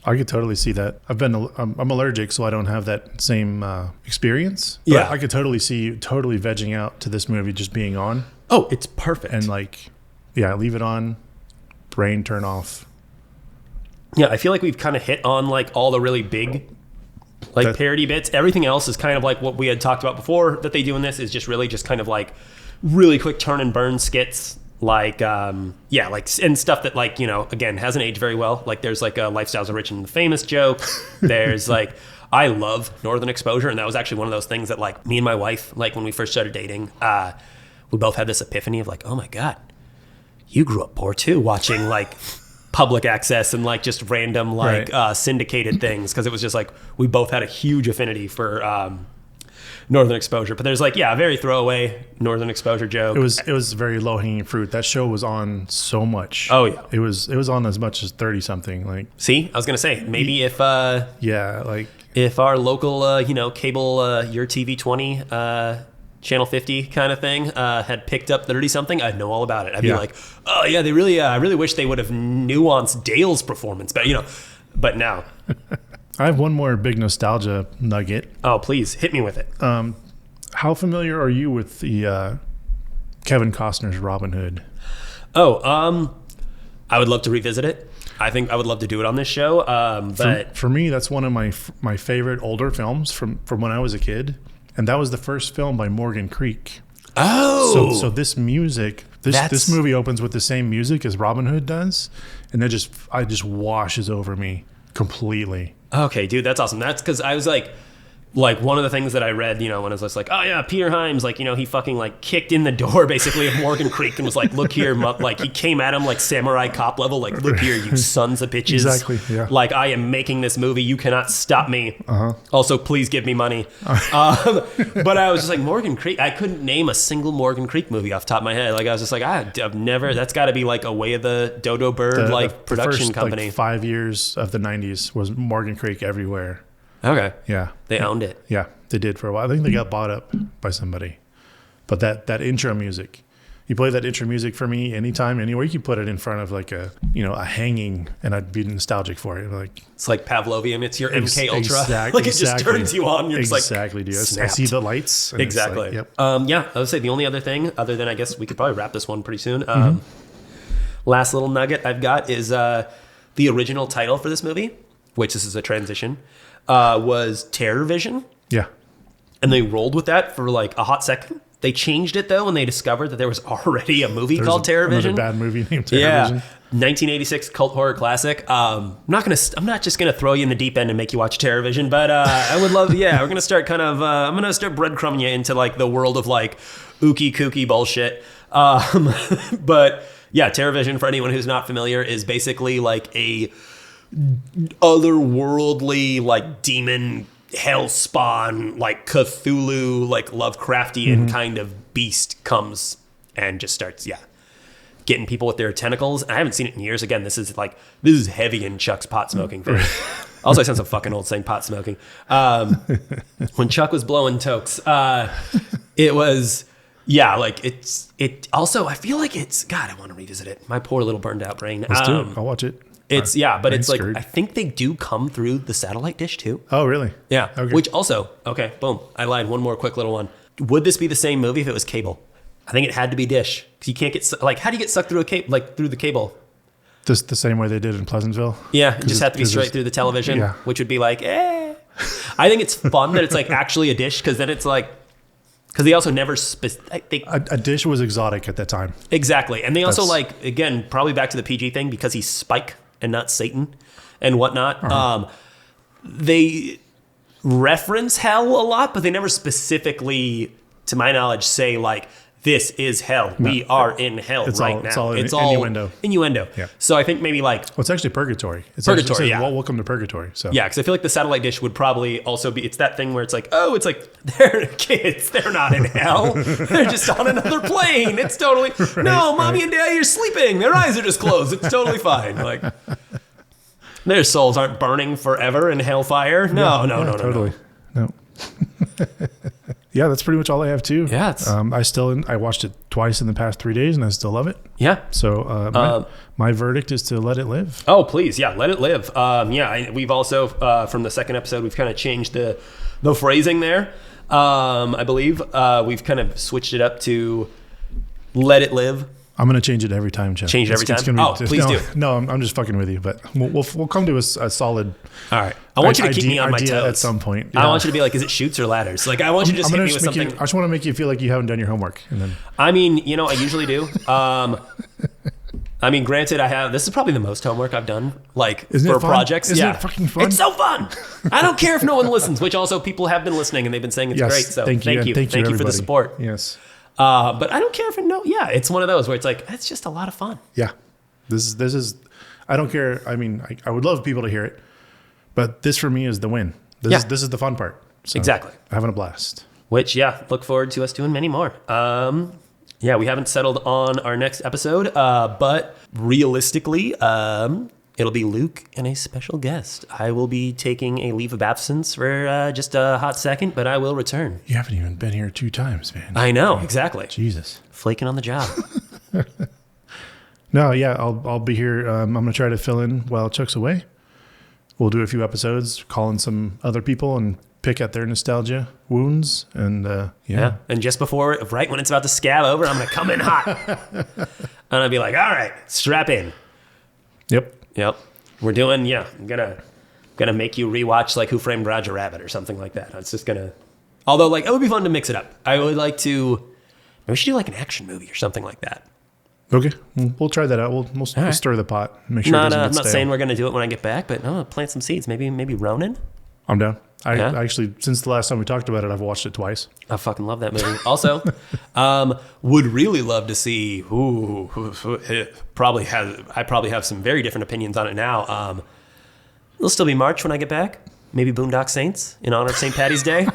I could totally see that. I'm allergic, so I don't have that same experience. But Yeah. I could totally see you totally vegging out to this movie just being on. Oh, it's perfect. And like, yeah, leave it on, brain turn off. Yeah, I feel like we've kind of hit on like all the really big like parody bits. Everything else is kind of like what we had talked about before that they do in this is just really just kind of like really quick turn and burn skits. Like, and stuff that like, again, hasn't aged very well. Like there's like a Lifestyles of Rich and Famous joke. There's like, I love Northern Exposure. And that was actually one of those things that like me and my wife, like when we first started dating, we both had this epiphany of like, oh my God, you grew up poor too, watching like public access and like just random like syndicated things. Cause it was just like, we both had a huge affinity for, Northern Exposure, but there's like a very throwaway Northern Exposure joke. It was very low hanging fruit. That show was on so much. Oh yeah, it was on as much as 30 something. Like, see, I was gonna say maybe if if our local cable your TV 20 channel 50 kind of thing had picked up 30 something, I'd know all about it. I'd be like, oh yeah, they really I really wish they would have nuanced Dale's performance, but now. I have one more big nostalgia nugget. Oh, please hit me with it. How familiar are you with the Kevin Costner's Robin Hood? Oh, I would love to revisit it. I think I would love to do it on this show. But for me, that's one of my favorite older films from when I was a kid, and that was the first film by Morgan Creek. Oh, so this music, this movie opens with the same music as Robin Hood does, and it just washes over me completely. Okay, dude, that's awesome. That's because I was like one of the things that I read, when I was just like, oh yeah, Peter Hyams, like, he fucking like kicked in the door basically of Morgan Creek and was like, look here, like he came at him like samurai cop level, like, look here, you sons of bitches. Exactly, yeah. Like, I am making this movie. You cannot stop me. Also, please give me money. But I was just like, Morgan Creek, I couldn't name a single Morgan Creek movie off the top of my head. Like, I was just like, I've never, that's got to be like a Way of the Dodo Bird, production first, company. Like 5 years of the 90s was Morgan Creek everywhere. Okay. Yeah. They owned it. Yeah, they did for a while. I think they got bought up by somebody. But that intro music, you play that intro music for me anytime, anywhere. You can put it in front of like a hanging, and I'd be nostalgic for it. Like, it's like Pavlovian. It's your MK Ultra. Exactly. Like it just turns you on. You're just like, exactly, dude. I snapped. see the lights. And exactly. It's like, yep. I would say the only other thing, other than I guess we could probably wrap this one pretty soon. Last little nugget I've got is the original title for this movie, which this is a transition, was Terror Vision. Yeah. And they rolled with that for like a hot second. They changed it though when they discovered that there was already a movie called Terror Vision. Another bad movie named Terror Vision. 1986 cult horror classic. I'm not just gonna throw you in the deep end and make you watch Terror Vision, but I would love. Yeah, we're gonna start I'm gonna start breadcrumbing you into like the world of like ooky kooky bullshit. But yeah, Terror Vision, for anyone who's not familiar, is basically like a otherworldly like demon hell spawn like Cthulhu like Lovecraftian kind of beast comes and just starts getting people with their tentacles. I haven't seen it in years. Again, this is heavy in Chuck's pot smoking thing. Also, I sound so fucking old saying pot smoking. When Chuck was blowing tokes, it was it also, I feel like it's God, I want to revisit it. My poor little burned out brain. Let's do it. I'll watch it. It's but it's like screwed. I think they do come through the satellite dish too. Oh, really? Yeah. Okay. Which also, okay, boom. I lied. One more quick little one. Would this be the same movie if it was cable? I think it had to be dish because you can't get how do you get sucked through a cable through the cable? Just the same way they did in Pleasantville. Yeah, it just had to be 'cause straight it's- through the television, yeah. which would be like, eh. I think it's fun that it's like actually a dish because then it's like, because they also never, A dish was exotic at that time. exactly. And they also That's- like, again, probably back to the PG thing because he's Spike and not Satan and whatnot. They reference hell a lot, but they never specifically, to my knowledge, say like, this is hell. We are in hell It's right all- now. it's all innuendo. Innuendo. Yeah. So I think maybe like, Well, it's actually purgatory. It's Purgatory, actually, it yeah. says, welcome to purgatory. So yeah, because I feel like the satellite dish would probably also be, it's that thing where it's like, oh, it's like, they're kids. They're not in hell. They're just on another plane. It's totally, no, mommy and daddy are sleeping. Their eyes are just closed. It's totally fine. Like, their souls aren't burning forever in hellfire. No, no, no, no, totally. No. Yeah, that's pretty much all I have too. Yeah, it's- I watched it twice in the past 3 days, and I still love it. Yeah. So my verdict is to let it live. Oh, please. Yeah, let it live. We've also, from the second episode, we've kind of changed the phrasing there. I believe we've kind of switched it up to let it live. I'm going to change it every time, Jeff. Change it every It's time? gonna Oh, please do. No, I'm just fucking with you, but we'll come to a solid. All right. I want you to keep me on my idea toes. at some point. I Yeah. want you to be like, is it chutes or ladders? Like, I want you to just hit me with something. I just want to make you feel like you haven't done your homework, and then I mean, I usually do. I mean, granted, this is probably the most homework I've done, like, Isn't for it fun? projects. Isn't yeah. it fucking fun? It's so fun. I don't care if no one listens, which also people have been listening and they've been saying it's yes, great. So thank you, Thank you for the everybody. support. Yes, But I don't care if it's one of those where it's like, it's just a lot of fun. yeah. This is. I don't care. I mean, I would love people to hear it, but this for me is the win. Yeah. This is the fun part. So, Exactly. having a blast. Which, look forward to us doing many more. We haven't settled on our next episode, but realistically, it'll be Luke and a special guest. I will be taking a leave of absence for just a hot second, but I will return. You haven't even been here 2 times, man. I know, exactly. Jesus. Flaking on the job. No, yeah, I'll be here. I'm gonna try to fill in while Chuck's away. We'll do a few episodes, call in some other people and pick at their nostalgia wounds, and Yeah. And just before, right when it's about to scab over, I'm going to come in hot. And I'll be like, all right, strap in. Yep. Yep. We're doing, I'm gonna make you rewatch like Who Framed Roger Rabbit or something like that. It's just gonna, although like it would be fun to mix it up. I would like to, maybe we should do like an action movie or something like that. Okay, we'll try that out. We'll stir the pot. Make sure. I'm it doesn't not get stale. saying we're gonna do it when I get back, but I'm gonna plant some seeds. Maybe Ronin. I'm down. I Yeah? actually, since the last time we talked about it, I've watched it twice. I fucking love that movie. Also, would really love to see. I probably have some very different opinions on it now. It'll still be March when I get back. Maybe Boondock Saints in honor of St. Patty's Day.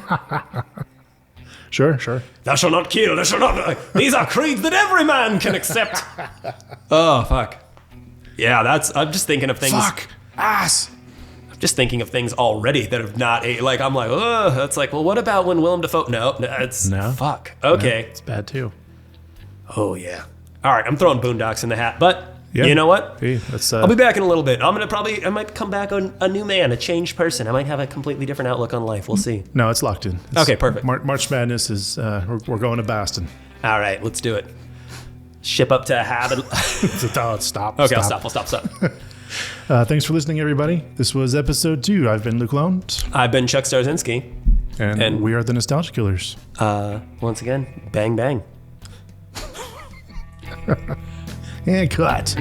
Sure. Thou shalt not kill. Thou shalt not. These are creeds that every man can accept. Oh fuck. Yeah, I'm just thinking of things. Fuck ass. Just thinking of things already that have not like. I'm like, oh, that's like. Well, what about when Willem Dafoe? No, it's No. fuck. Okay. It's bad too. Oh yeah. All right, I'm throwing Boondocks in the hat, but Yeah. you know what? Hey, that's I'll be back in a little bit. I might come back a new man, a changed person. I might have a completely different outlook on life. We'll see. no, it's locked in. Okay, perfect. March Madness is we're going to Boston. All right, let's do it. Ship up to Habit. Stop. Okay, I'll stop. Thanks for listening, everybody. This was episode 2. I've been Luke Lone, I've been Chuck Starzinski. and we are the Nostalgia Killers. Once again, bang bang. And cut.